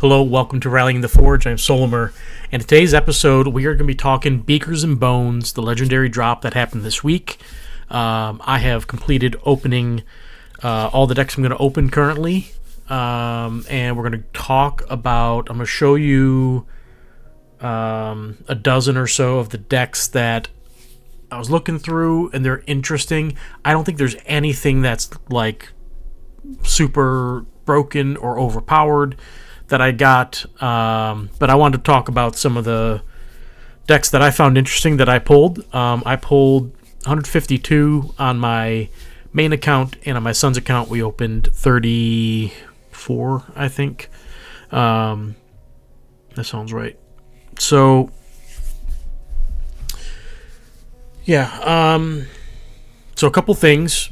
Hello, welcome to Rallying the Forge. I'm Solimer, and in today's episode, we are going to be talking Beakers Bones, the legendary drop that happened this week. I have completed opening all the decks I'm going to open currently, and we're going to talk about, I'm going to show you a dozen or so of the decks that I was looking through, and they're interesting. I don't think there's anything that's like super broken or overpowered that I got, but I wanted to talk about some of the decks that I found interesting that I pulled. I pulled 152 on my main account, and on my son's account we opened 34, I think. That sounds right. So yeah, so a couple things.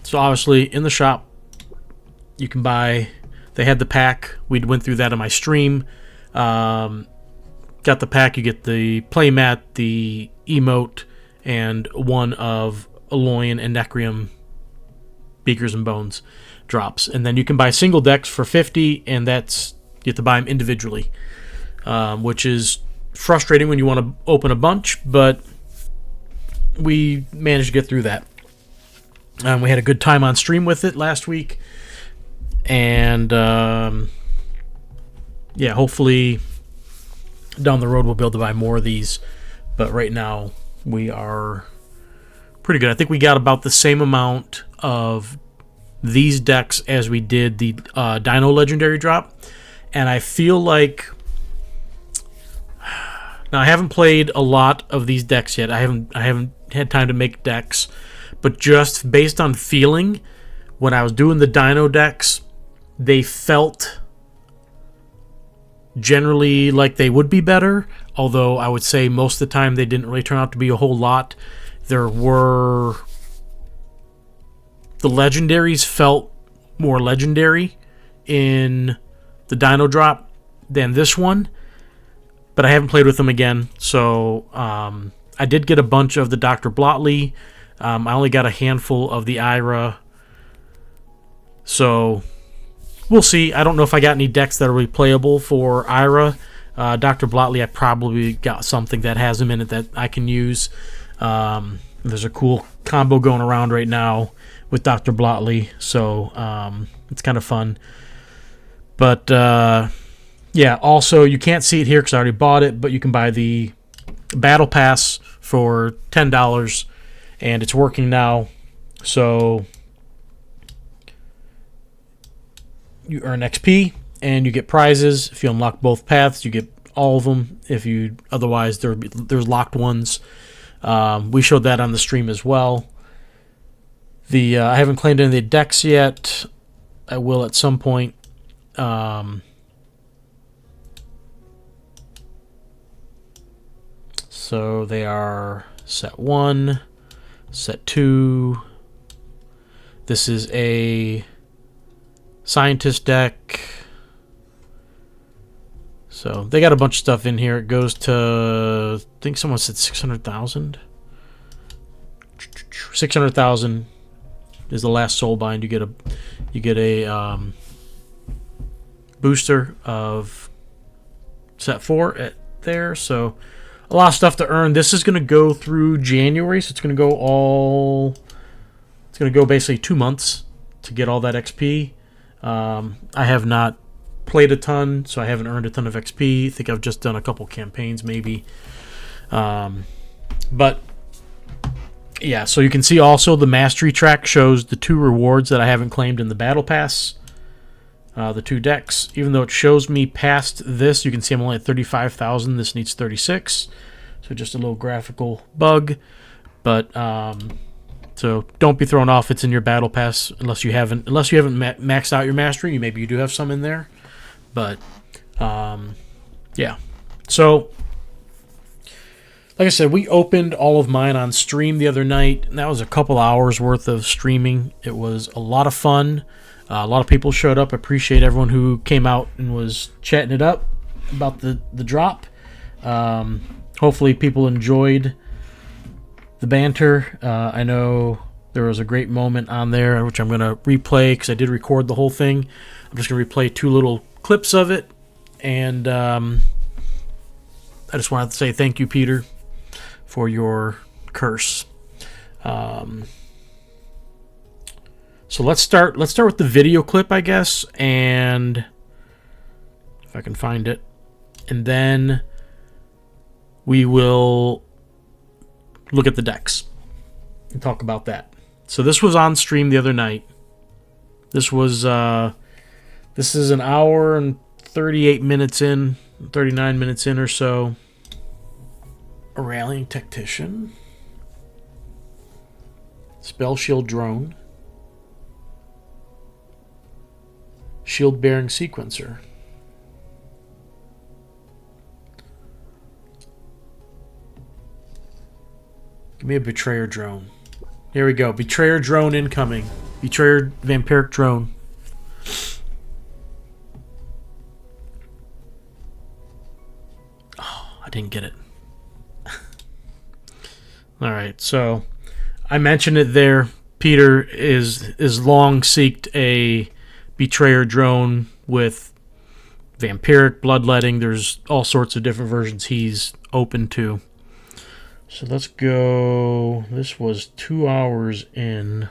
So obviously in the shop you can buy, they had the pack. We went through that on my stream. Got the pack. You get the playmat, the emote, and one of Aloyan and Necrium Beakers and Bones drops. And then you can buy single decks for 50, and that's, you have to buy them individually, which is frustrating when you want to open a bunch, but we managed to get through that. We had a good time on stream with it last week. And yeah, hopefully down the road we'll be able to buy more of these. But right now we are pretty good. I think we got about the same amount of these decks as we did the Dino Legendary Drop. And I feel like, now I haven't played a lot of these decks yet. I haven't had time to make decks. But just based on feeling, when I was doing the Dino decks, they felt generally like they would be better, although I would say most of the time they didn't really turn out to be a whole lot. The legendaries felt more legendary in the Dino drop than this one, but I haven't played with them again. So I did get a bunch of the Dr. Blotley. I only got a handful of the Ira, so we'll see. I don't know if I got any decks that are really playable for Ira. Dr. Blotley, I probably got something that has him in it that I can use. There's a cool combo going around right now with Dr. Blotley, so it's kind of fun. But yeah, also you can't see it here because I already bought it, but you can buy the Battle Pass for $10, and it's working now. So you earn XP and you get prizes. If you unlock both paths, you get all of them. If you otherwise, there's locked ones. We showed that on the stream as well. I haven't claimed any of the decks yet. I will at some point. So they are set 1, set 2. This is a Scientist deck. So they got a bunch of stuff in here. It goes to, I think someone said 600,000. 600,000 is the last soul bind. You get a booster of set 4 at there. So a lot of stuff to earn. This is going to go through January, so it's going to go basically 2 months to get all that XP. I have not played a ton, so I haven't earned a ton of XP. I think I've just done a couple campaigns maybe. But yeah, so you can see also the mastery track shows the 2 rewards that I haven't claimed in the battle pass. The 2 decks. Even though it shows me past this, you can see I'm only at 35,000. This needs 36. So just a little graphical bug. But so don't be thrown off. It's in your battle pass unless you haven't maxed out your mastery. Maybe you do have some in there, but yeah. So like I said, we opened all of mine on stream the other night, and that was a couple hours worth of streaming. It was a lot of fun. A lot of people showed up. I appreciate everyone who came out and was chatting it up about the drop. Hopefully people enjoyed the banter. I know there was a great moment on there, which I'm going to replay because I did record the whole thing. I'm just going to replay 2 little clips of it, And I just wanted to say thank you, Peter, for your curse. So let's start with the video clip, I guess, and if I can find it, and then we will look at the decks and talk about that. So this was on stream the other night. This is an hour and 38 minutes in, 39 minutes in or so. A rallying tactician, spell shield drone, shield bearing sequencer. Give me a betrayer drone. Here we go. Betrayer drone incoming. Betrayer vampiric drone. Oh, I didn't get it. All right, so I mentioned it there. Peter is long seeked a betrayer drone with vampiric bloodletting. There's all sorts of different versions he's open to. So let's go. This was 2 hours in.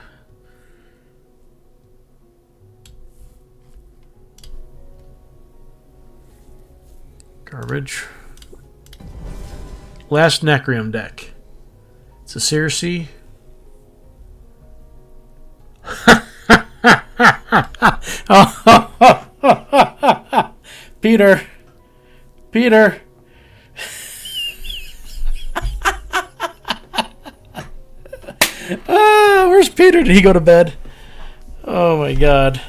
Garbage. Last Necrium deck. It's a Circe. Peter. Where's Peter? Did he go to bed? Oh my God.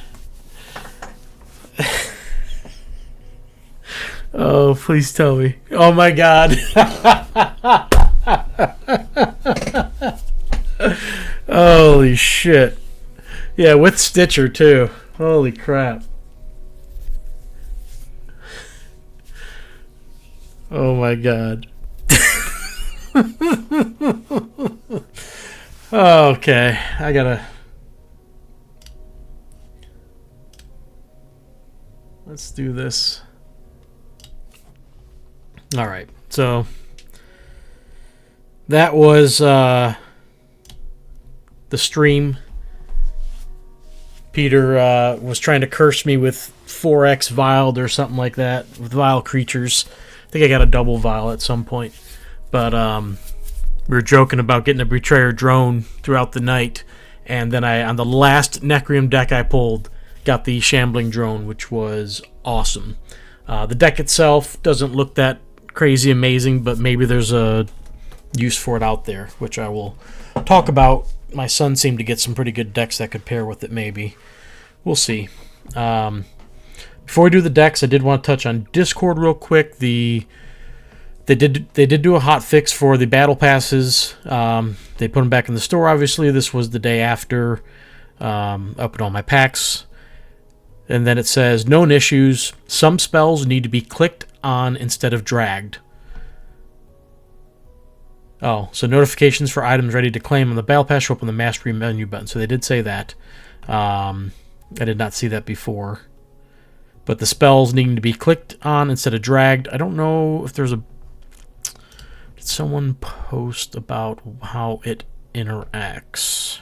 Oh, please tell me. Oh my God. Holy shit. Yeah, with Stitcher too. Holy crap. Oh my God. Okay, I gotta. Let's do this. All right, so that was the stream. Peter was trying to curse me with 4x Viled or something like that, with Vile Creatures. I think I got a double Vile at some point. But we were joking about getting a Betrayer drone throughout the night. And then on the last Necrium deck I pulled, got the Shambling drone, which was awesome. The deck itself doesn't look that crazy amazing, but maybe there's a use for it out there, which I will talk about. My son seemed to get some pretty good decks that could pair with it, maybe. We'll see. Before we do the decks, I did want to touch on Discord real quick. They did do a hot fix for the battle passes. They put them back in the store, obviously. This was the day after opened all my packs. And then it says, known issues. Some spells need to be clicked on instead of dragged. Oh, so notifications for items ready to claim on the battle pass show up on the mastery menu button. So they did say that. I did not see that before. But the spells needing to be clicked on instead of dragged. I don't know if there's a... Did someone post about how it interacts?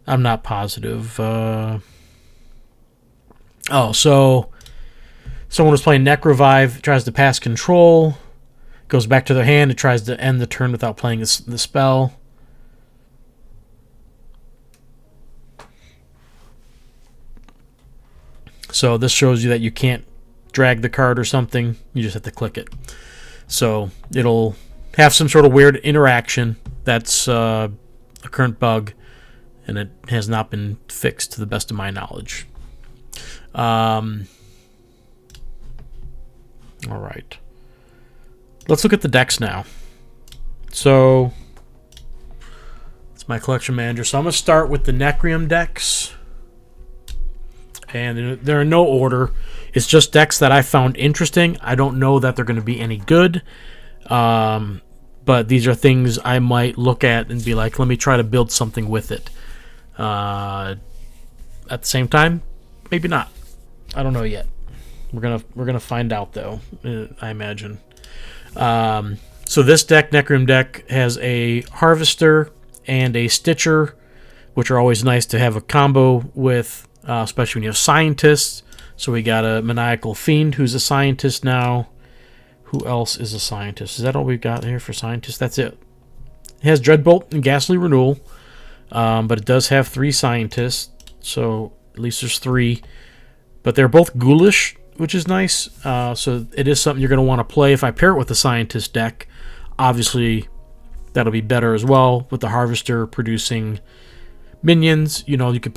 I'm not positive. Oh, so someone was playing Neck Revive, tries to pass control, goes back to their hand, it tries to end the turn without playing the spell. So this shows you that you can't drag the card or something, you just have to click it. So it'll have some sort of weird interaction. That's a current bug, and it has not been fixed to the best of my knowledge. All right. Let's look at the decks now. So it's my collection manager. So I'm going to start with the Necrium decks. And they're in no order. It's just decks that I found interesting. I don't know that they're going to be any good. But but these are things I might look at and be like, let me try to build something with it. At the same time, maybe not. I don't know yet. We're gonna find out though. I imagine. So this deck, Necrim deck, has a Harvester and a Stitcher, which are always nice to have a combo with, especially when you have Scientists. So we got a Maniacal Fiend who's a Scientist now. Who else is a Scientist? Is that all we've got here for Scientists? That's it. It has Dreadbolt and Ghastly Renewal, but it does have 3 Scientists, so at least there's 3. But they're both ghoulish, which is nice. So it is something you're going to want to play. If I pair it with the Scientist deck, obviously that'll be better as well, with the Harvester producing minions. You know, you could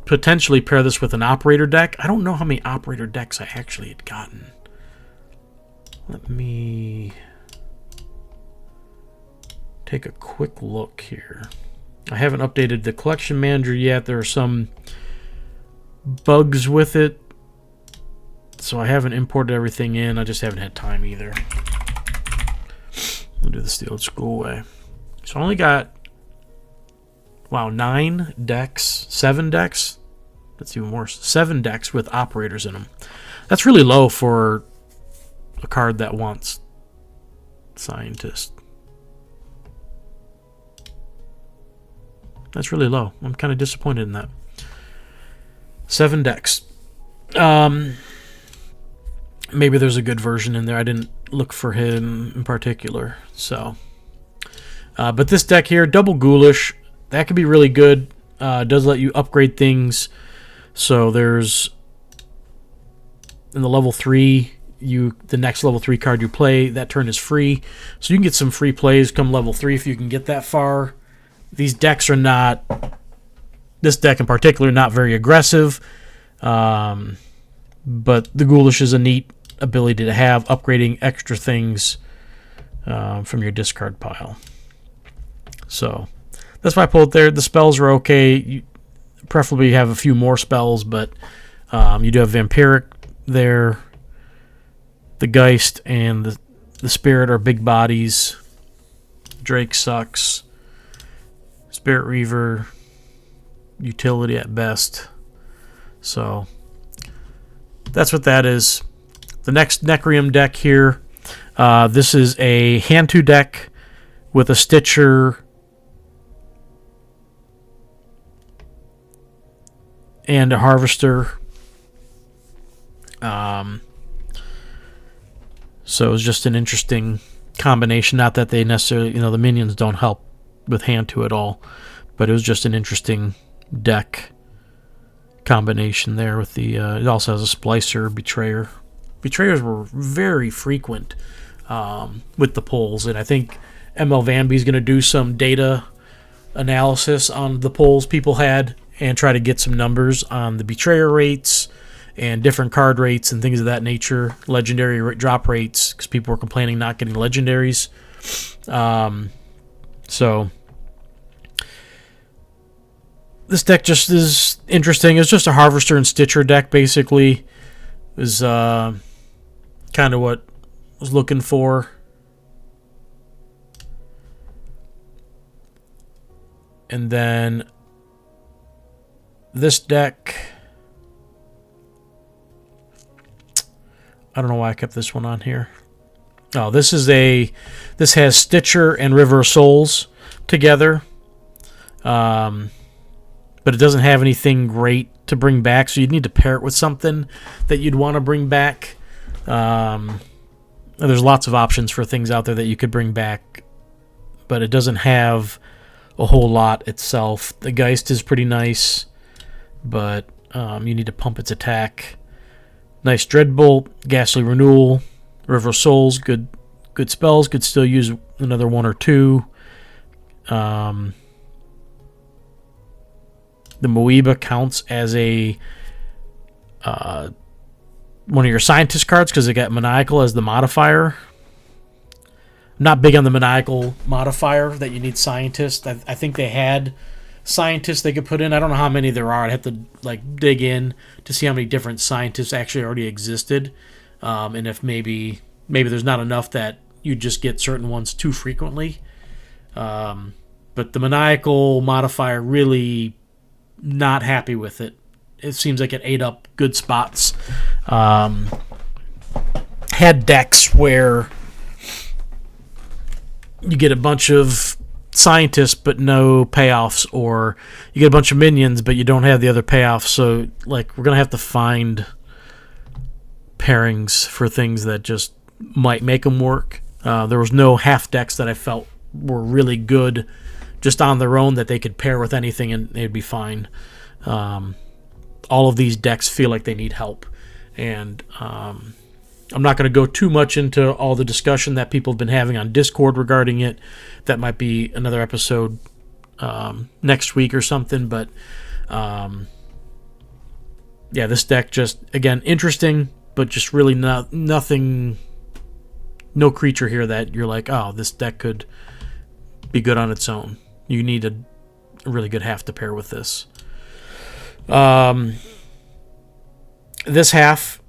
potentially pair this with an Operator deck. I don't know how many Operator decks I actually had gotten. Let me take a quick look here. I haven't updated the collection manager yet. There are some bugs with it, so I haven't imported everything in. I just haven't had time either. I'll do this the old school way. So I only got, wow, 9 decks, 7 decks. That's even worse. 7 decks with operators in them. That's really low for a card that wants Scientist. That's really low. I'm kind of disappointed in that. 7 decks. Maybe there's a good version in there. I didn't look for him in particular. So, but this deck here, Double Ghoulish, that could be really good. It does let you upgrade things. So there's, in the level 3, the next level 3 card you play, that turn is free. So you can get some free plays come level 3 if you can get that far. These decks are not, this deck in particular, not very aggressive. But the Ghoulish is a neat ability to have, upgrading extra things from your discard pile. So that's why I pulled it there. The spells are okay. You preferably have a few more spells, but you do have Vampiric there. The Geist and the Spirit are big bodies. Drake sucks. Spirit Reaver, utility at best. So that's what that is. The next Necrim deck here, this is a hand-to deck with a Stitcher and a Harvester. So it's just an interesting combination. Not that they necessarily, the minions don't help with hand-to at all, but it was just an interesting deck combination there with the it also has a Splicer, Betrayer. Betrayers were very frequent with the polls, and I think ML Vanby is going to do some data analysis on the polls people had and try to get some numbers on the Betrayer rates and different card rates and things of that nature, legendary drop rates, because people were complaining not getting legendaries. So this deck just is interesting. It's just a Harvester and Stitcher deck, basically. Is kind of what I was looking for. And then this deck, I don't know why I kept this one on here. Oh, this has Stitcher and River of Souls together. But it doesn't have anything great to bring back, so you'd need to pair it with something that you'd want to bring back. There's lots of options for things out there that you could bring back, but it doesn't have a whole lot itself. The Geist is pretty nice, but you need to pump its attack. Nice Dreadbolt, Ghastly Renewal, River of Souls, good spells. Could still use another 1 or 2. The Moeba counts as a one of your Scientist cards because they got Maniacal as the modifier. I'm not big on the Maniacal modifier that you need Scientist. I think they had Scientists they could put in. I don't know how many there are. I'd have to dig in to see how many different Scientists actually already existed, and if maybe there's not enough that You just get certain ones too frequently. But the Maniacal modifier, really not happy with it. It seems like it ate up good spots. Had decks where you get a bunch of scientists but no payoffs, or you get a bunch of minions but you don't have the other payoffs. So like, we're going to have to find pairings for things that just might make them work. There was no half decks that I felt were really good just on their own that they could pair with anything and they'd be fine. All of these decks feel like they need help, and I'm not going to go too much into all the discussion that people have been having on Discord regarding it. That might be another episode next week or something, but yeah, this deck just, again, interesting, but just really nothing, no creature here that you're like, oh, this deck could be good on its own. You need a really good half to pair with this. This half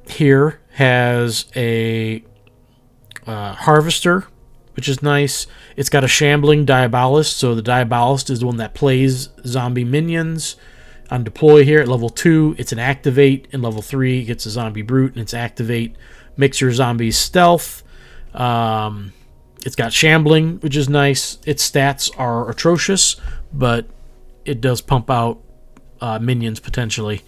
here has a Harvester, which is nice. It's got a Shambling Diabolist, so the Diabolist is the one that plays zombie minions. On deploy here at level 2, it's an activate. In level 3, it gets a zombie brute, and it's activate. Makes your zombies stealth. It's got Shambling, which is nice. Its stats are atrocious, but it does pump out minions potentially.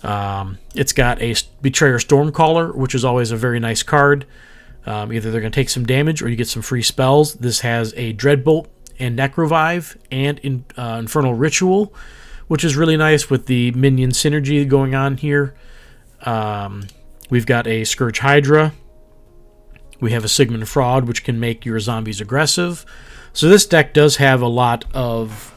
It's got a Betrayer Stormcaller, which is always a very nice card. Either they're going to take some damage or you get some free spells. This has a Dreadbolt and Necrovive and Infernal Ritual, which is really nice with the minion synergy going on here. We've got a Scourge Hydra. We have a Sigmund Fraud, which can make your zombies aggressive. So this deck does have a lot of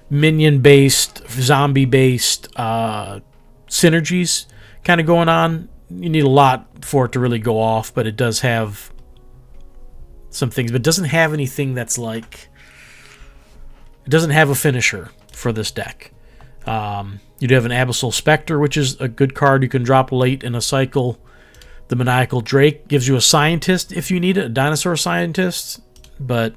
minion-based, zombie-based synergies kind of going on. You need a lot for it to really go off, but it does have some things. But it doesn't have anything that's like... It doesn't have a finisher for this deck. You do have an Abyssal Spectre, which is a good card you can drop late in a cycle. The Maniacal Drake gives you a Scientist if you need it, a Dinosaur Scientist, but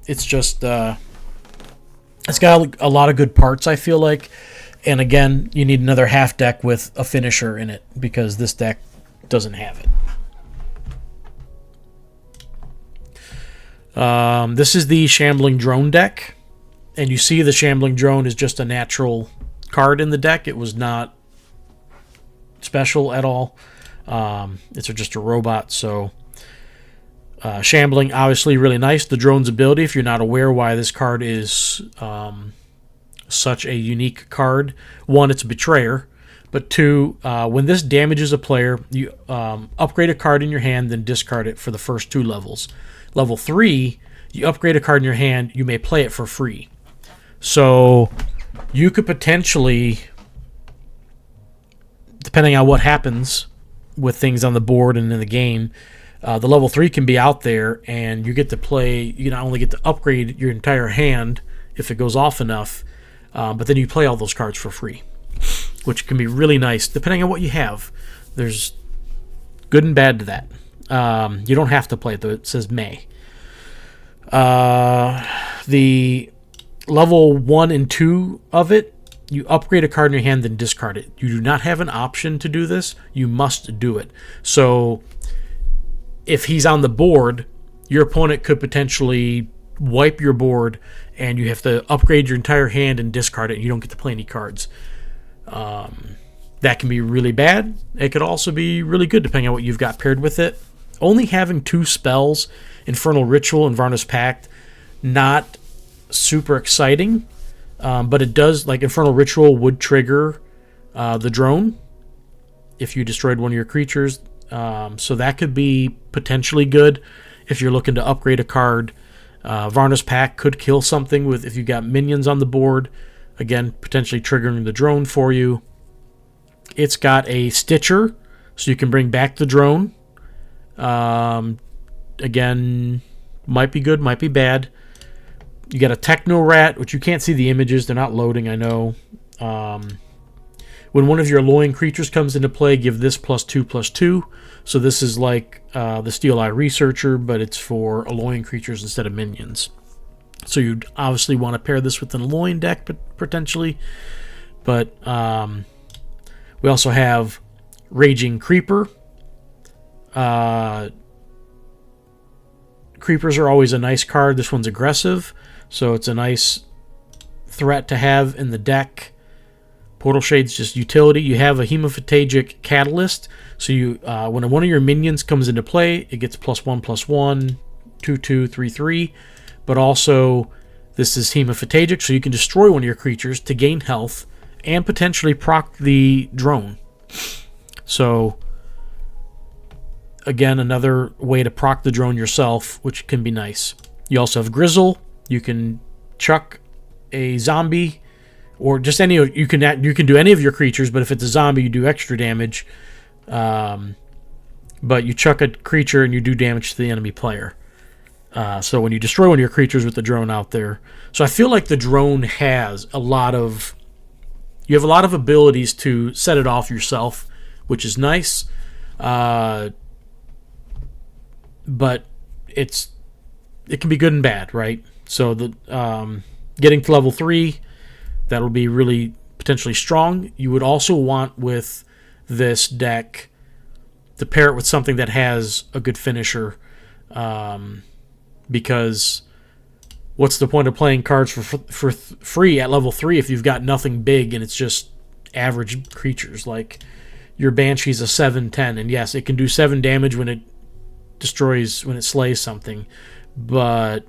it's just it's got a lot of good parts, I feel like. And again, you need another half deck with a finisher in it because this deck doesn't have it. This is the Shambling Drone deck, and you see the Shambling Drone is just a natural card in the deck. It was not special at all. It's just a robot, so Shambling, obviously really nice. The drone's ability, if you're not aware why this card is such a unique card, one, it's a Betrayer, but two, when this damages a player, you upgrade a card in your hand, then discard it for the first 2 levels. Level 3, you upgrade a card in your hand, you may play it for free. So you could potentially, depending on what happens with things on the board and in the game, the level 3 can be out there, and you get to play. You not only get to upgrade your entire hand if it goes off enough, but then you play all those cards for free, which can be really nice depending on what you have. There's good and bad to that. You don't have to play it, though. It says may. The level 1 and 2 of it, you upgrade a card in your hand, then discard it. You do not have an option to do this. You must do it. So if he's on the board, your opponent could potentially wipe your board, and you have to upgrade your entire hand and discard it, and you don't get to play any cards. That can be really bad. It could also be really good, depending on what you've got paired with it. Only having 2 spells, Infernal Ritual and Varna's Pact, not super exciting. But it does, like Infernal Ritual would trigger the drone if you destroyed one of your creatures. So that could be potentially good if you're looking to upgrade a card. Varna's Pact could kill something with if you got minions on the board. Again, potentially triggering the drone for you. It's got a Stitcher, so you can bring back the drone. Again, might be good, might be bad. You got a Techno Rat, which you can't see the images. They're not loading, I know. When one of your alloying creatures comes into play, give this +2/+2. So this is like the Steel Eye Researcher, but it's for alloying creatures instead of minions. So you'd obviously want to pair this with an alloying deck, potentially. But we also have Raging Creeper. Creepers are always a nice card. This one's aggressive, so it's a nice threat to have in the deck. Portal Shade's just utility. You have a Hemophagic Catalyst, so you when one of your minions comes into play, it gets +1/+1, 2/2, 3/3. But also, this is Hemophagic, so you can destroy one of your creatures to gain health and potentially proc the drone. So, again, another way to proc the drone yourself, which can be nice. You also have Grizzle. You can chuck a zombie, or just any. You can do any of your creatures, but if it's a zombie, you do extra damage. But you chuck a creature and you do damage to the enemy player. So when you destroy one of your creatures with the drone out there. So I feel like the drone has a lot of... You have a lot of abilities to set it off yourself, which is nice. But it can be good and bad, right? So the getting to level 3, that'll be really potentially strong. You would also want with this deck to pair it with something that has a good finisher. Because what's the point of playing cards for free at level 3 if you've got nothing big and it's just average creatures? Like your Banshee's a 7/10, and yes, it can do 7 damage when it slays something, but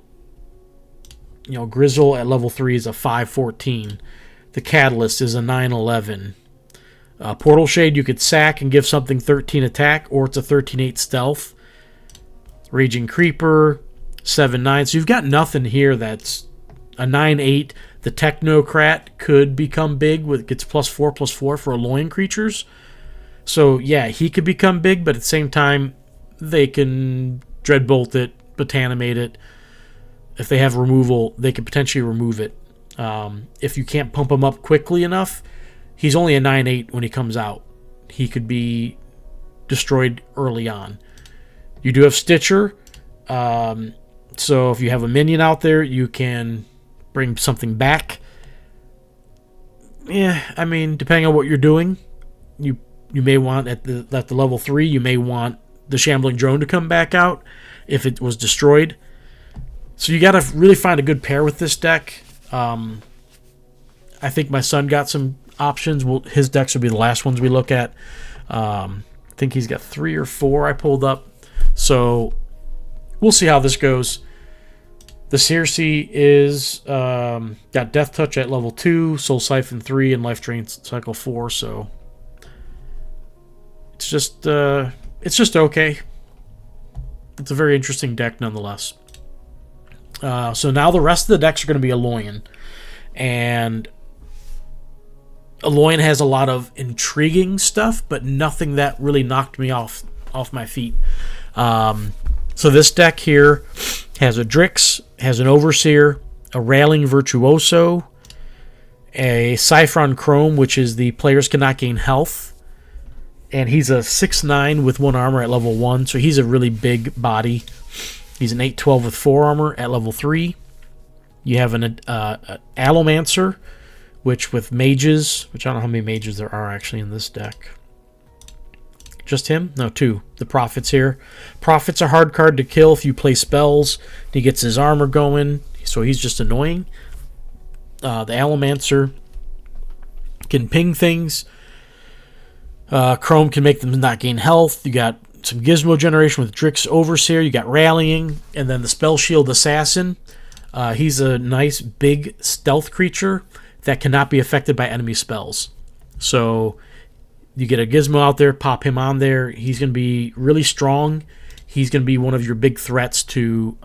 Grizzle at level 3 is a 5/14. The Catalyst is a 9/11. Portal Shade you could sack and give something 13 attack, or it's a 13/8 stealth. Raging Creeper 7/9. So you've got nothing here that's a 9/8. The Technocrat could become big with gets +4/+4 for alloying creatures. So yeah, he could become big, but at the same time, they can Dreadbolt it, Botanimate it. If they have removal, they could potentially remove it. If you can't pump him up quickly enough, he's only a 9/8 when he comes out. He could be destroyed early on. You do have Stitcher. So if you have a minion out there, you can bring something back. Yeah, I mean, depending on what you're doing, you may want at the level 3, you may want the Shambling Drone to come back out if it was destroyed. So you got to really find a good pair with this deck. I think my son got some options. His decks will be the last ones we look at. I think he's got 3 or 4 I pulled up. So we'll see how this goes. The Circe is got Death Touch at level 2, Soul Siphon 3, and Life Drain Cycle 4. So it's just okay. It's a very interesting deck nonetheless. So now the rest of the decks are going to be Alloyan, and Alloyan has a lot of intriguing stuff, but nothing that really knocked me off my feet. So this deck here has a Drix, has an Overseer, a Railing Virtuoso, a Cyphron Chrome, which is the players cannot gain health, and he's a 6/9 with 1 armor at level 1, so he's a really big body. He's an 8/12 with 4 armor at level 3. You have an Allomancer, which with mages, which I don't know how many mages there are actually in this deck. Just him? No, 2. The Prophet's here. Prophet's a hard card to kill if you play spells. He gets his armor going, so he's just annoying. The Allomancer can ping things. Chrome can make them not gain health. You got some Gizmo generation with Drix Overseer. You got Rallying, and then the Spell Shield Assassin. He's a nice big stealth creature that cannot be affected by enemy spells. So you get a Gizmo out there, pop him on there. He's going to be really strong. He's going to be one of your big threats to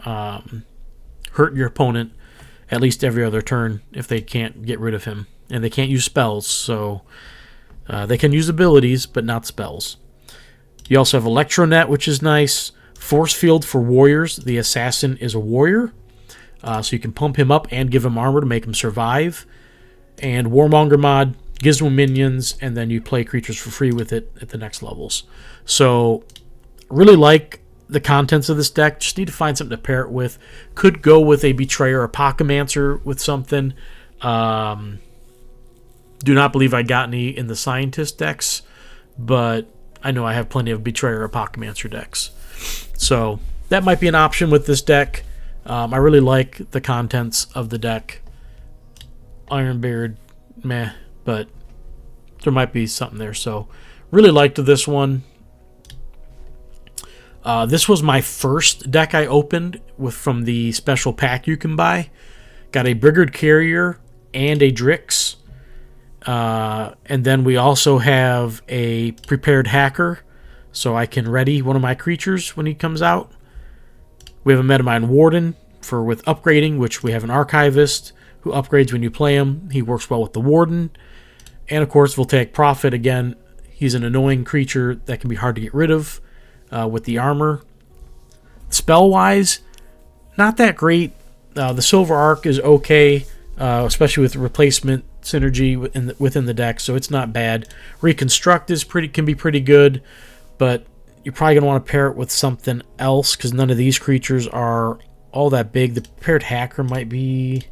hurt your opponent at least every other turn if they can't get rid of him. And they can't use spells, so they can use abilities, but not spells. You also have Electronet, which is nice. Force Field for Warriors. The Assassin is a warrior, so you can pump him up and give him armor to make him survive. And Warmonger mod, gizmo minions, and then you play creatures for free with it at the next levels. So really like the contents of this deck. Just need to find something to pair it with. Could go with a Betrayer or Apocamancer with something. Do not believe I got any in the Scientist decks, but I know I have plenty of Betrayer or Apocamancer decks. So that might be an option with this deck. I really like the contents of the deck. Ironbeard, meh, but there might be something there. So really liked this one. This was my first deck I opened from the special pack you can buy. Got a Brigard Carrier and a Drix. And then we also have a Prepared Hacker, so I can ready one of my creatures when he comes out. We have a Metamine Warden with upgrading, which we have an Archivist who upgrades when you play him. He works well with the Warden. And of course, Voltaic Prophet. Again, he's an annoying creature that can be hard to get rid of with the armor. Spell-wise, not that great. The Silver Arc is okay, especially with replacement synergy within the deck, so it's not bad. Reconstruct can be pretty good, but you're probably going to want to pair it with something else because none of these creatures are all that big. The Prepared Hacker might be...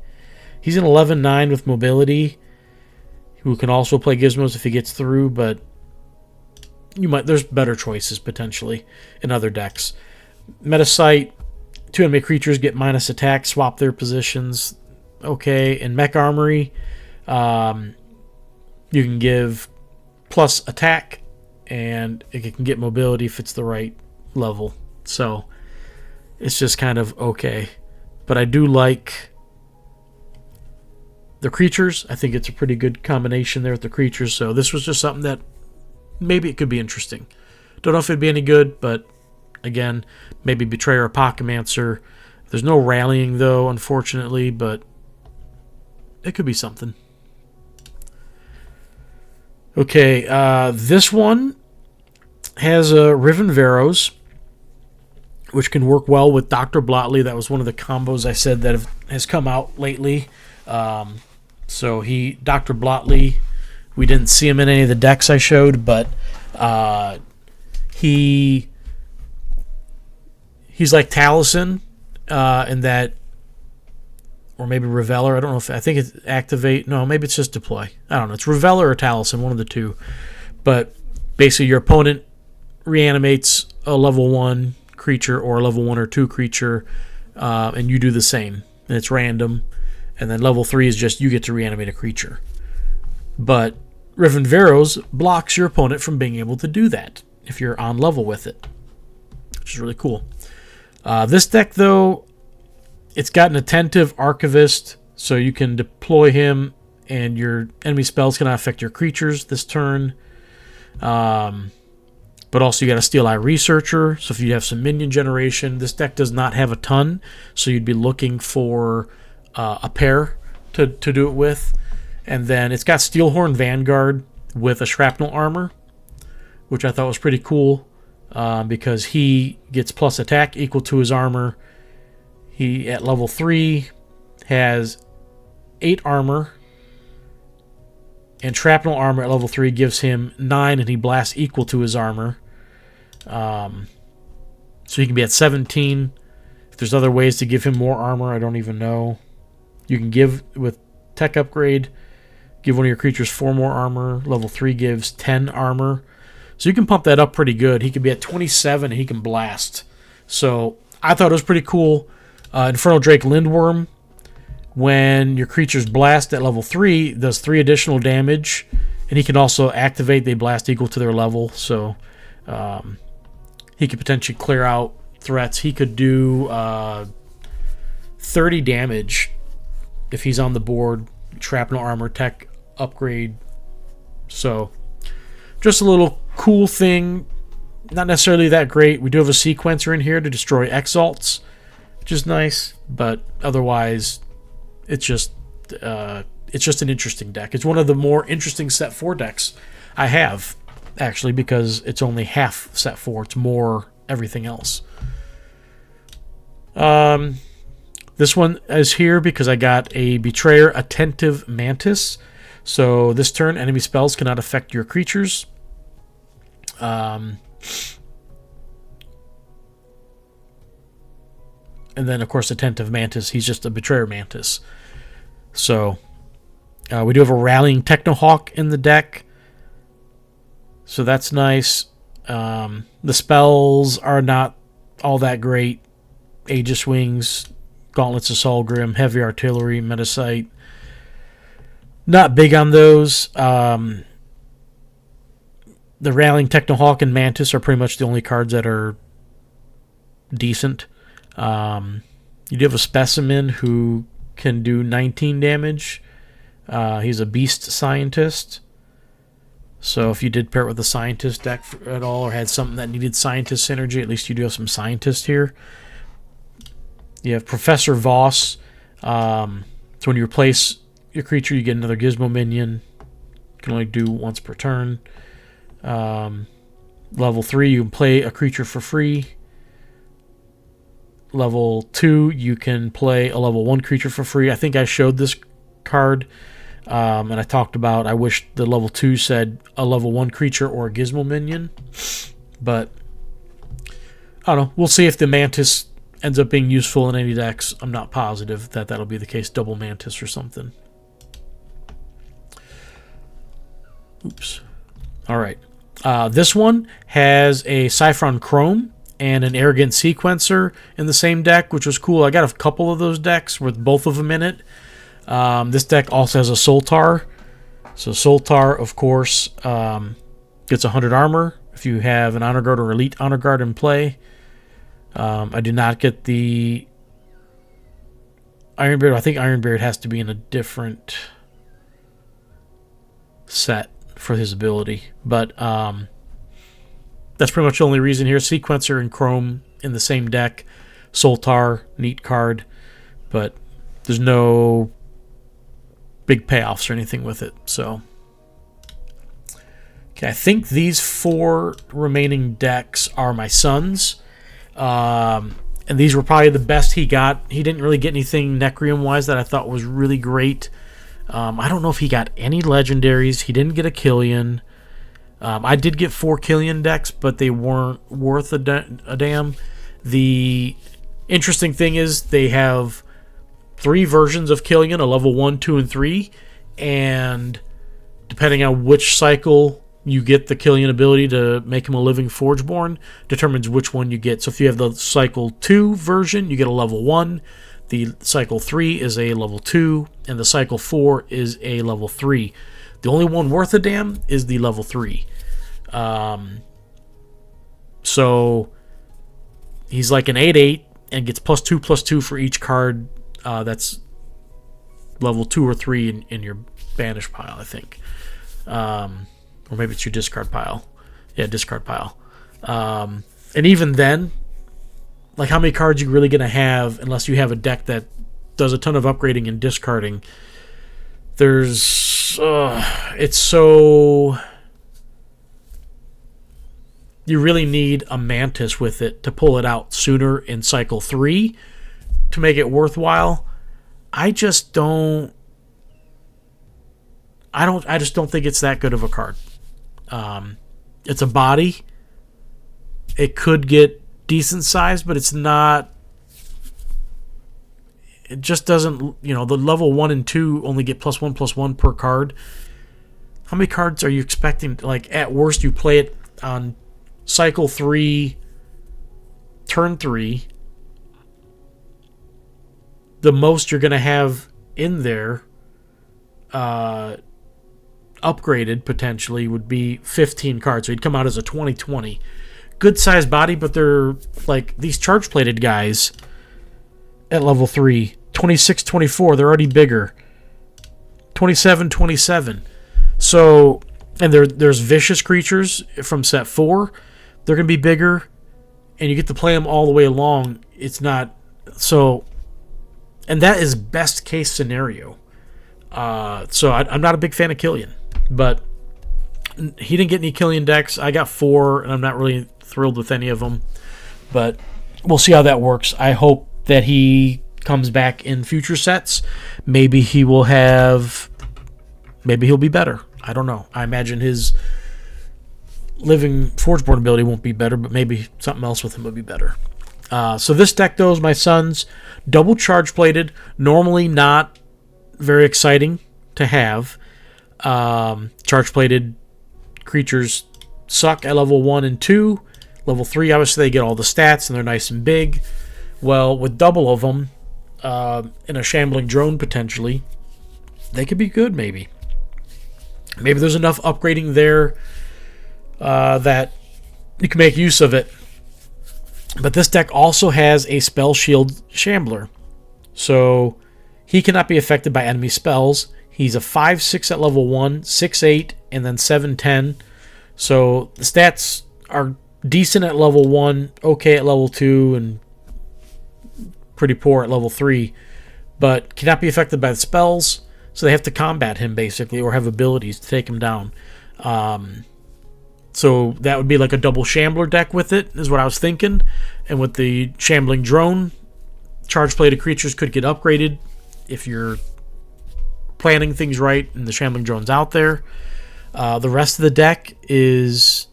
He's an 11/9 with mobility, who can also play gizmos if he gets through, but there's better choices potentially in other decks. Metasight, 2 enemy creatures get minus attack, swap their positions. Okay, in Mech Armory, you can give plus attack, and it can get mobility if it's the right level. So it's just kind of okay. But I do like the creatures. I think it's a pretty good combination there with the creatures. So this was just something that maybe it could be interesting. Don't know if it'd be any good, but again, maybe Betrayer or Apocamancer. There's no rallying though, unfortunately, but it could be something. Okay, this one has a Riven Veros, which can work well with Dr. Blotley. That was one of the combos I said that has come out lately. So Dr. Blotley, we didn't see him in any of the decks I showed, but he's like Taliesin in that, or maybe Reveller. I think it's Activate. No, maybe it's just Deploy. I don't know. It's Reveller or Taliesin, one of the two. But basically your opponent reanimates a level 1 creature or a level 1 or 2 creature, and you do the same. And it's random. And then level 3 is just you get to reanimate a creature. But Riven Veros blocks your opponent from being able to do that if you're on level with it, which is really cool. This deck, though, it's got an Attentive Archivist, so you can deploy him, and your enemy spells cannot affect your creatures this turn. But also you got a Steel Eye Researcher, so if you have some minion generation, this deck does not have a ton, so you'd be looking for a pair to do it with. And then it's got Steelhorn Vanguard with a Shrapnel Armor, which I thought was pretty cool because he gets plus attack equal to his armor. He, at level 3, has 8 armor, and Shrapnel Armor at level 3 gives him 9, and he blasts equal to his armor. So he can be at 17. If there's other ways to give him more armor, I don't even know. You can give, with Tech Upgrade, give one of your creatures 4 more armor. Level 3 gives 10 armor. So you can pump that up pretty good. He can be at 27, and he can blast. So I thought it was pretty cool. Infernal Drake Lindworm, when your creatures blast at level 3, does 3 additional damage, and he can also activate. They blast equal to their level, so he could potentially clear out threats. He could do 30 damage if he's on the board. Shrapnel Armor, Tech Upgrade. So just a little cool thing. Not necessarily that great. We do have a Sequencer in here to destroy Exalts, which is nice, but otherwise it's just an interesting deck. It's one of the more interesting set 4 decks I have, actually, because it's only half set 4. It's more everything else. This one is here because I got a Betrayer Attentive Mantis. So this turn, enemy spells cannot affect your creatures. And then, of course, Attentive Mantis. He's just a Betrayer Mantis. So we do have a Rallying Technohawk in the deck. So that's nice. The spells are not all that great. Aegis Wings, Gauntlets of Solgrim, Heavy Artillery, Metacite. Not big on those. The Rallying Technohawk and Mantis are pretty much the only cards that are decent. You do have a Specimen who can do 19 damage. He's a Beast Scientist. So if you did pair it with a Scientist deck at all, or had something that needed Scientist synergy, at least you do have some Scientists here. You have Professor Voss. So when you replace your creature, you get another Gizmo minion. You can only do once per turn. Level 3, you can play a creature for free. Level 2, you can play a level 1 creature for free. I think I showed this card, and I talked about I wish the level 2 said a level 1 creature or a Gizmo minion. But I don't know. We'll see if the Mantis ends up being useful in any decks. I'm not positive that that'll be the case. Double Mantis or something. Oops. All right. This one has a Cyphron Chrome and an Arrogant Sequencer in the same deck, which was cool. I got a couple of those decks with both of them in it. This deck also has a Soltar. So Soltar, of course, gets 100 armor if you have an Honor Guard or Elite Honor Guard in play. I do not get the Ironbeard. I think Ironbeard has to be in a different set for his ability. But that's pretty much the only reason here. Sequencer and Chrome in the same deck. Soltar, neat card. But there's no big payoffs or anything with it. So, okay, I think these 4 remaining decks are my son's. And these were probably the best he got. He didn't really get anything Necrium-wise that I thought was really great. I don't know if he got any legendaries. He didn't get a Killian. I did get 4 Killian decks, but they weren't worth a damn. The interesting thing is they have 3 versions of Killian, a level 1, 2, and 3. And depending on which cycle you get the Killian ability to make him a living Forgeborn, determines which one you get. So if you have the cycle 2 version, you get a level 1. The cycle 3 is a level 2, and the cycle 4 is a level 3. The only one worth a damn is the level 3. So he's like an 8/8 and gets +2/+2 for each card that's level 2 or 3 in your banish pile, I think. Or maybe it's your discard pile. Yeah, discard pile. And even then, like, how many cards are you really going to have unless you have a deck that does a ton of upgrading and discarding? It's so... You really need a Mantis with it to pull it out sooner in cycle 3 to make it worthwhile. I just don't think it's that good of a card. It's a body. It could get decent size, but it's not. It just doesn't. The level 1 and 2 only get +1/+1 per card. How many cards are you expecting? Like, at worst, you play it on cycle 3, turn 3. The most you're going to have in there, upgraded potentially, would be 15 cards. So he'd come out as a 20/20. Good sized body, but they're like these charge plated guys at level 3. 26/24, they're already bigger. 27/27. So, and there's vicious creatures from set 4. They're going to be bigger, and you get to play them all the way along. It's not so, and that is best case scenario. So I'm not a big fan of Killian, but he didn't get any Killian decks. I got 4, and I'm not really thrilled with any of them, but we'll see how that works. I hope that he comes back in future sets. Maybe he will have maybe he'll be better. I don't know. I imagine his living Forgeborn ability won't be better, but maybe something else with him would be better. So this deck, though, is my son's. Double charge plated. Normally not very exciting to have. Charge plated creatures suck at level 1 and 2. Level 3, obviously, they get all the stats and they're nice and big. Well, with double of them in a Shambling Drone potentially, they could be good, maybe. Maybe there's enough upgrading there that you can make use of it. But this deck also has a Spell Shield Shambler. So he cannot be affected by enemy spells. He's a 5/6 at level 1, 6/8, and then 7/10. So the stats are decent at level 1, okay at level 2, and pretty poor at level 3. But cannot be affected by the spells. So they have to combat him, basically, or have abilities to take him down. So that would be like a double Shambler deck with it, is what I was thinking. And with the Shambling Drone, charge-plated creatures could get upgraded if you're planning things right and the Shambling Drone's out there. The rest of the deck is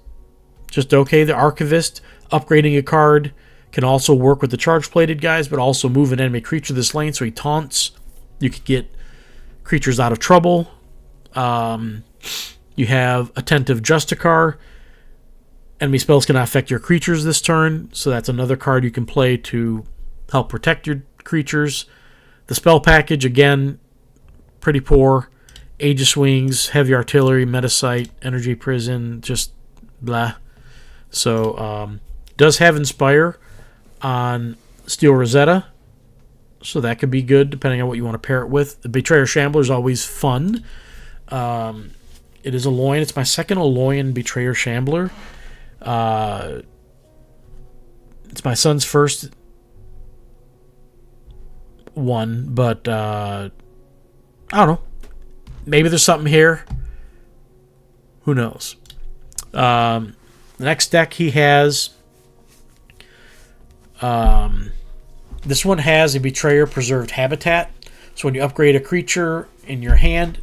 just okay. The Archivist, upgrading a card, can also work with the charge-plated guys, but also move an enemy creature this lane so he taunts. You could get creatures out of trouble. You have Attentive Justicar. Enemy spells cannot affect your creatures this turn, so that's another card you can play to help protect your creatures. The spell package, again, pretty poor. Aegis Wings, Heavy Artillery, Metasight, Energy Prison, just blah. So, does have Inspire on Steel Rosetta, so that could be good depending on what you want to pair it with. The Betrayer Shambler is always fun. It is Alolan. It's my second Alolan Betrayer Shambler. It's my son's first one, but I don't know. Maybe there's something here. Who knows? The next deck he has, this one has a Betrayer Preserved Habitat. So when you upgrade a creature in your hand,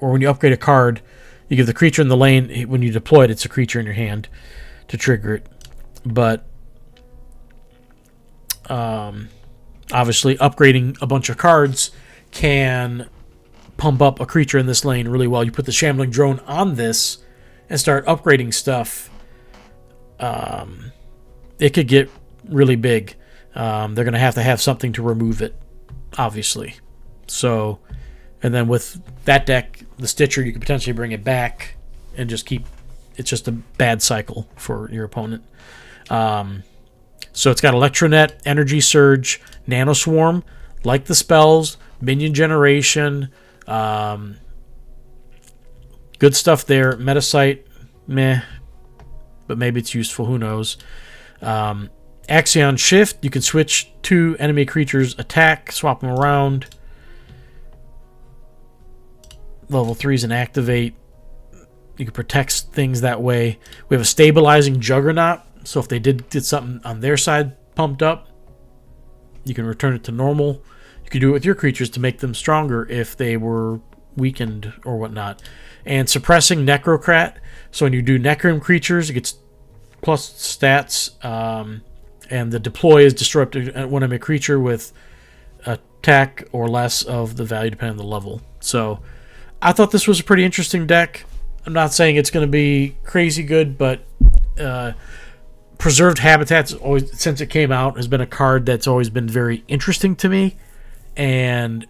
or when you upgrade a card, you give the creature in the lane, when you deploy it, it's a creature in your hand to trigger it. But obviously, upgrading a bunch of cards can pump up a creature in this lane really well. You put the Shambling Drone on this and start upgrading stuff, it could get really big. They're going to have something to remove it, obviously. So, and then with that deck, the Stitcher, you could potentially bring it back and just keep... It's just a bad cycle for your opponent. So it's got Electronet, Energy Surge, Nanoswarm, like the spells, Minion Generation, good stuff there. Metasight, meh, but maybe it's useful, who knows. Axion Shift, you can switch to enemy creatures' attack, swap them around. Level 3s and activate. You can protect things that way. We have a Stabilizing Juggernaut, so if they did get something on their side pumped up, you can return it to normal. You can do it with your creatures to make them stronger if they were weakened or whatnot. And Suppressing Necrocrat, so when you do Necrom creatures, it gets plus stats, and the deploy is destroy up to one enemy creature with attack or less of the value depending on the level. So I thought this was a pretty interesting deck. I'm not saying it's going to be crazy good, but Preserved Habitats, always, since it came out, has been a card that's always been very interesting to me, and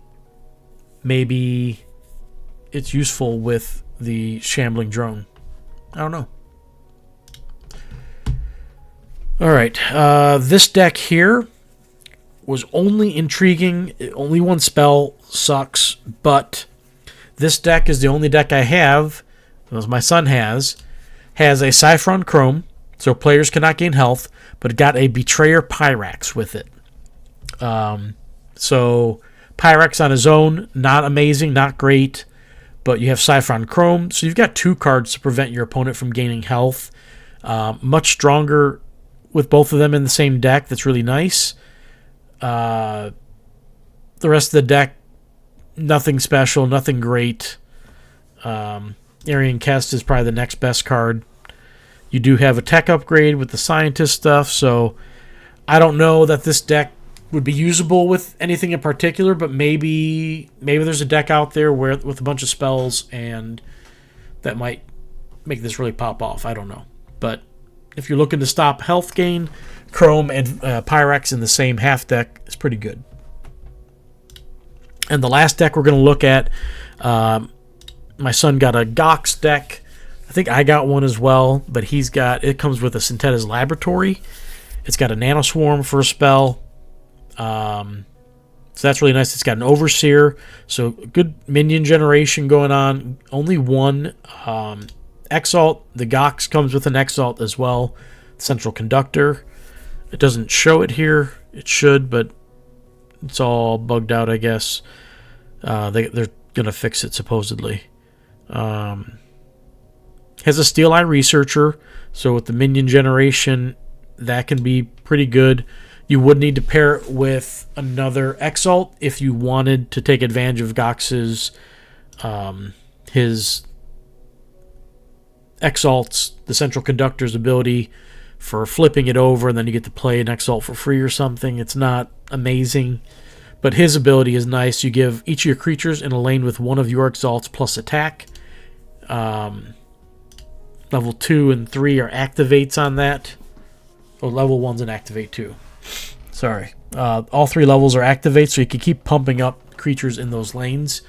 maybe it's useful with the Shambling Drone. I don't know. Alright, this deck here was only intriguing. Only one spell, sucks, but this deck is the only deck I have, as my son has a Saffron Chrome, so players cannot gain health, but it got a Betrayer Pyrax with it. So Pyrax on his own, not amazing, not great, but you have Saffron Chrome, so you've got 2 cards to prevent your opponent from gaining health. Much stronger with both of them in the same deck. That's really nice. The rest of the deck, nothing special, nothing great. Arian Kest is probably the next best card. You do have a tech upgrade with the scientist stuff, so I don't know that this deck would be usable with anything in particular, but maybe there's a deck out there where with a bunch of spells and that might make this really pop off. I don't know. But if you're looking to stop health gain, Chrome and Pyrex in the same half deck is pretty good. And the last deck we're going to look at, my son got a Gox deck. I think I got one as well, but it comes with a Syntheta's Laboratory. It's got a Nanoswarm for a spell. So that's really nice. It's got an Overseer, so good minion generation going on. Only one Exalt. The Gox comes with an Exalt as well. Central Conductor. It doesn't show it here. It should, but it's all bugged out, I guess. They're going to fix it, supposedly. Has a Steel Eye Researcher, so with the minion generation, that can be pretty good. You would need to pair it with another Exalt if you wanted to take advantage of Gox's his Exalt's, the Central Conductor's ability for flipping it over, and then you get to play an Exalt for free or something. It's not amazing, but his ability is nice. You give each of your creatures in a lane with one of your Exalts plus attack. Level 2 and 3 are activates on that. Oh, level 1's an activate too. Sorry. All 3 levels are activates, so you can keep pumping up creatures in those lanes.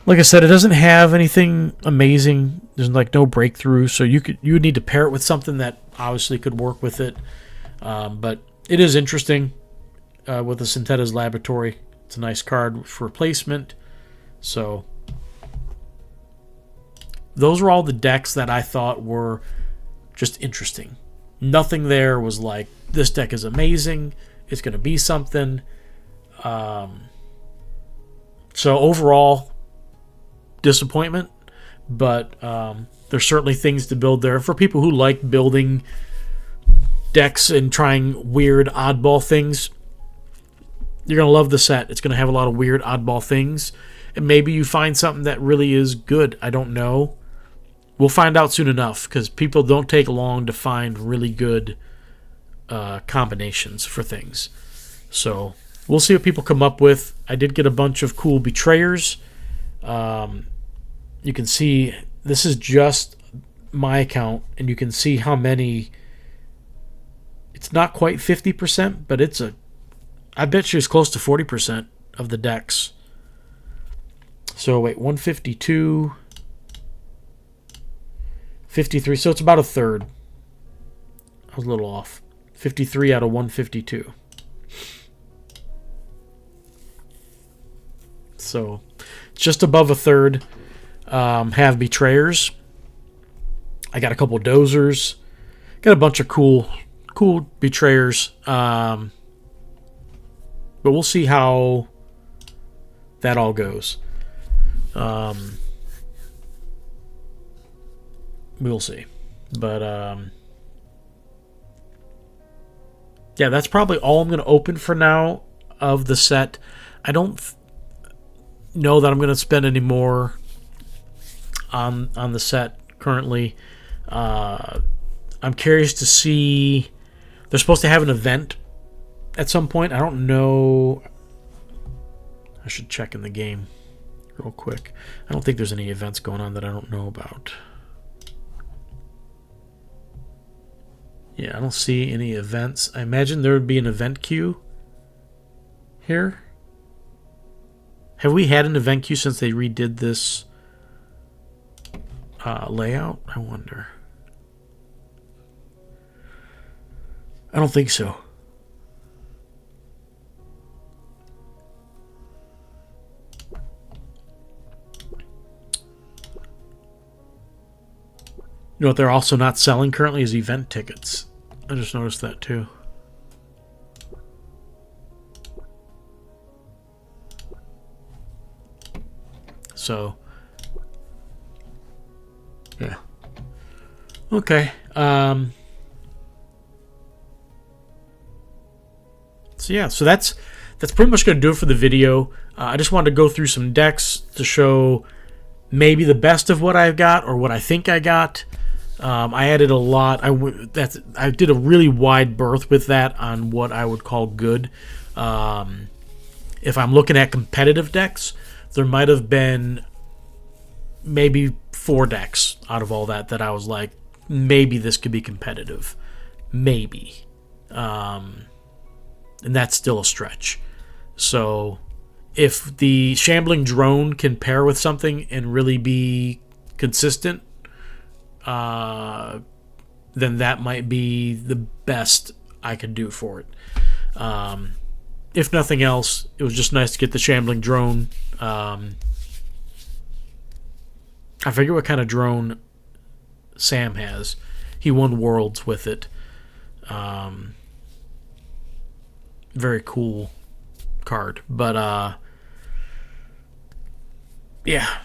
Like I said, it doesn't have anything amazing. There's like no breakthrough, so you would need to pair it with something that obviously could work with it. But it is interesting with the Syntheta's Laboratory. It's a nice card for replacement. So those were all the decks that I thought were just interesting. Nothing there was like, this deck is amazing, it's going to be something. So overall, disappointment, but there's certainly things to build there. For people who like building decks and trying weird oddball things, you're going to love the set. It's going to have a lot of weird oddball things, and maybe you find something that really is good. I don't know. We'll find out soon enough, because people don't take long to find really good combinations for things. So we'll see what people come up with. I did get a bunch of cool Betrayers. You can see this is just my account, and you can see how many. It's not quite 50%, but I bet you it's close to 40% of the decks. So wait, 152, 53, so it's about a third. I was a little off. 53 out of 152. So just above a third have Betrayers. I got a couple Dozers. Got a bunch of cool Betrayers. But we'll see how that all goes. We'll see. But yeah, that's probably all I'm going to open for now of the set. I don't know that I'm going to spend any more on the set currently. I'm curious to see. They're supposed to have an event at some point. I don't know. I should check in the game real quick. I don't think there's any events going on that I don't know about. Yeah, I don't see any events. I imagine there would be an event queue here. Have we had an event queue since they redid this layout? I wonder. I don't think so. You know what they're also not selling currently is event tickets. I just noticed that too. So, yeah. Okay. So yeah, so that's that's pretty much going to do it for the video. I just wanted to go through some decks to show maybe the best of what I've got or what I think I got. I added a lot. I did a really wide berth with that on what I would call good. If I'm looking at competitive decks, there might have been maybe 4 decks out of all that I was like, maybe this could be competitive. Maybe. And that's still a stretch. So if the Shambling Drone can pair with something and really be consistent, then that might be the best I could do for it. If nothing else, it was just nice to get the Shambling Drone. I forget what kind of drone Sam has. He won Worlds with it. Very cool card. But, yeah.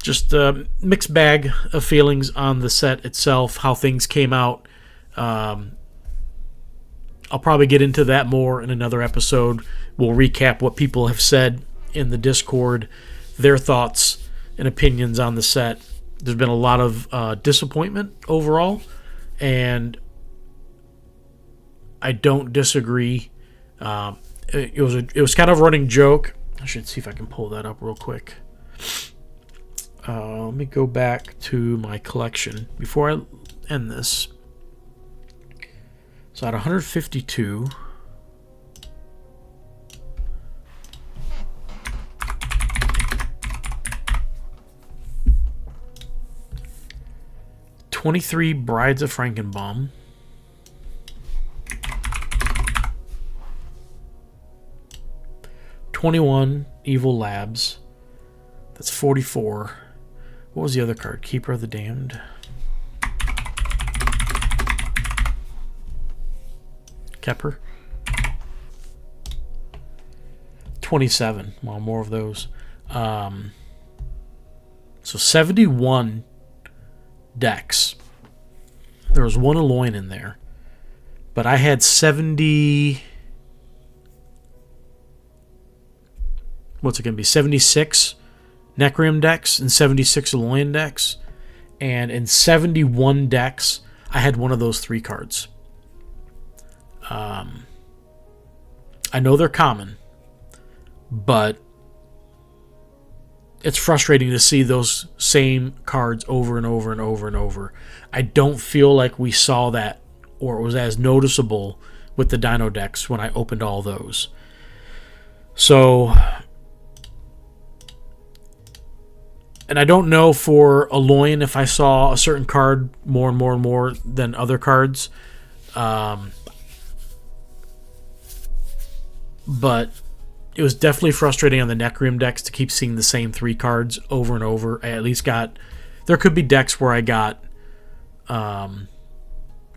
Just a mixed bag of feelings on the set itself, how things came out. I'll probably get into that more in another episode. We'll recap what people have said in the Discord, their thoughts and opinions on the set. There's been a lot of disappointment overall, and I don't disagree. It was kind of a running joke. I should see if I can pull that up real quick. Let me go back to my collection before I end this. So at 152, "23 Brides of Frankenbaum", 21 Evil Labs. That's 44. What was the other card? Keeper of the Damned. Kepper. 27. Well, more of those. So 71 decks. There was one Aloyn in there. But I had 70... What's it going to be? 76 Necrim decks and 76 Aloyn decks. And in 71 decks, I had one of those 3 cards. I know they're common, but it's frustrating to see those same cards over and over and over and over. I don't feel like we saw that, or it was as noticeable with the Dino decks when I opened all those. So, and I don't know for Aloyn if I saw a certain card more and more and more than other cards. But it was definitely frustrating on the Necrim decks to keep seeing the same 3 cards over and over. I at least got... There could be decks where I got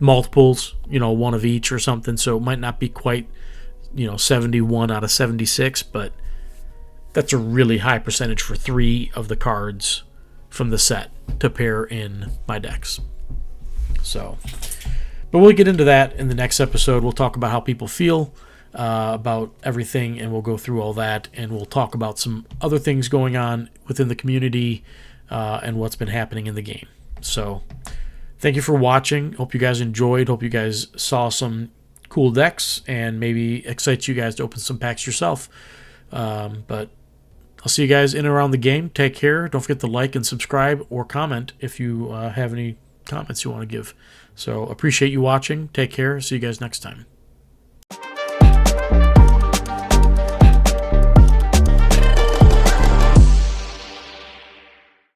multiples, one of each or something, so it might not be quite, 71 out of 76, but that's a really high percentage for 3 of the cards from the set to pair in my decks. So, but we'll get into that in the next episode. We'll talk about how people feel about everything, and we'll go through all that, and we'll talk about some other things going on within the community and what's been happening in the game. So thank you for watching. Hope you guys enjoyed. Hope you guys saw some cool decks and maybe excites you guys to open some packs yourself. But I'll see you guys in and around the game. Take care. Don't forget to like and subscribe or comment if you have any comments you want to give. So appreciate you watching. Take care. See you guys next time.